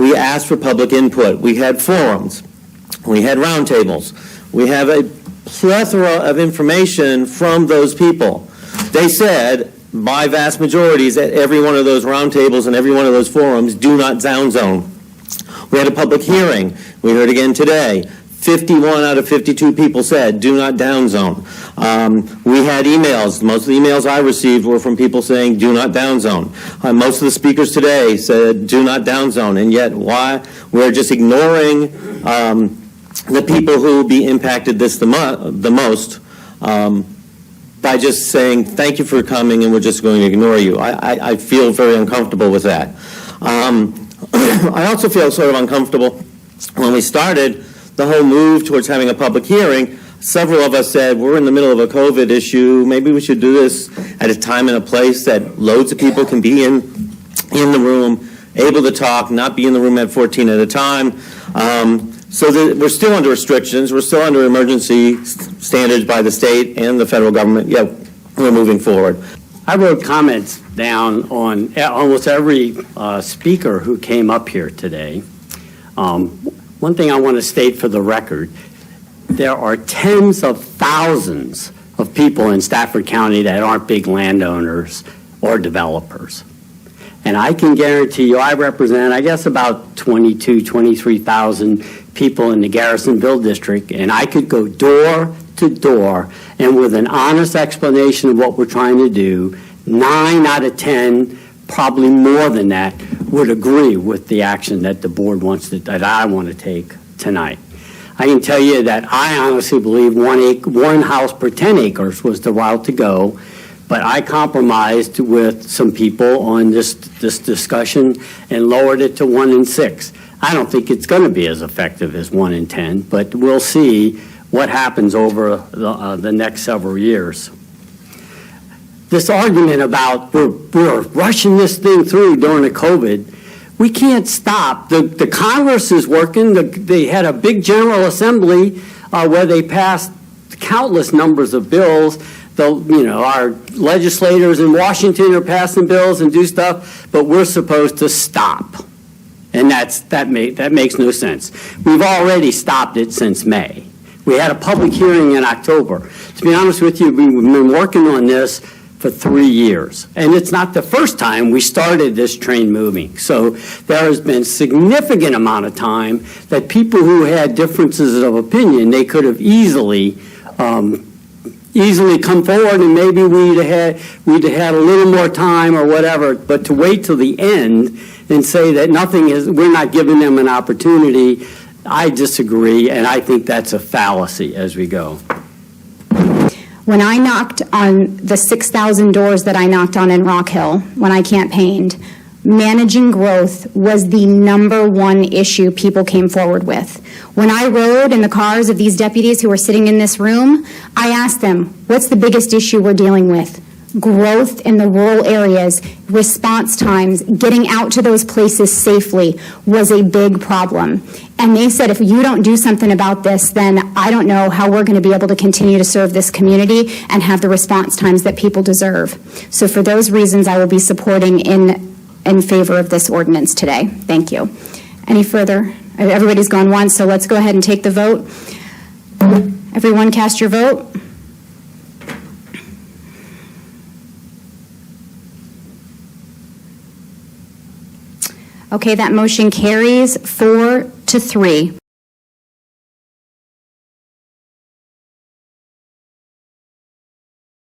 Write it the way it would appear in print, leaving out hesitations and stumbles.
We asked for public input. We had forums. We had roundtables. We have a plethora of information from those people. They said, by vast majorities, at every one of those roundtables and every one of those forums, do not downzone. We had a public hearing. We heard again today. 51 out of 52 people said, do not downzone. We had emails. Most of the emails I received were from people saying, do not downzone. Most of the speakers today said, do not downzone. And yet, why? We're just ignoring the people who will be impacted the most by just saying, thank you for coming, and we're just going to ignore you. I feel very uncomfortable with that. I also feel sort of uncomfortable when we started the whole move towards having a public hearing. Several of us said, we're in the middle of a COVID issue. Maybe we should do this at a time and a place that loads of people can be in the room, able to talk, not be in the room at 14 at a time. So that we're still under restrictions. We're still under emergency standards by the state and the federal government. Yeah, we're moving forward. I wrote comments down on almost every speaker who came up here today. One thing I want to state for the record, there are tens of thousands of people in Stafford County that aren't big landowners or developers. And I can guarantee you, I represent, I guess, about 23,000 people in the Garrisonville district, and I could go door to door, and with an honest explanation of what we're trying to do, 9 out of 10, probably more than that, would agree with the action that the board wants to, that I want to take tonight. I can tell you that I honestly believe one house per 10 acres was the route to go, but I compromised with some people on this discussion and lowered it to 1 in 6. I don't think it's going to be as effective as 1 in 10, but we'll see what happens over the next several years. This argument about we're rushing this thing through during the COVID, we can't stop. The Congress is working. They had a big General Assembly where they passed countless numbers of bills. Our legislators in Washington are passing bills and do stuff, but we're supposed to stop. And that makes no sense. We've already stopped it since May. We had a public hearing in October. To be honest with you, we've been working on this for 3 years. And it's not the first time we started this train moving. So there has been significant amount of time that people who had differences of opinion, they could have easily come forward, and maybe we'd have had a little more time or whatever. But to wait till the end and say that we're not giving them an opportunity, I disagree, and I think that's a fallacy as we go. When I knocked on the 6,000 doors that I knocked on in Rock Hill when I campaigned, managing growth was the #1 issue people came forward with. When I rode in the cars of these deputies who were sitting in this room, I asked them, what's the biggest issue we're dealing with? Growth in the rural areas, response times, getting out to those places safely was a big problem. And they said, if you don't do something about this, then I don't know how we're going to be able to continue to serve this community and have the response times that people deserve. So for those reasons, I will be supporting in favor of this ordinance today. Thank you. Any further? Everybody's gone once, so let's go ahead and take the vote. Everyone cast your vote. Okay, that motion carries 4-3.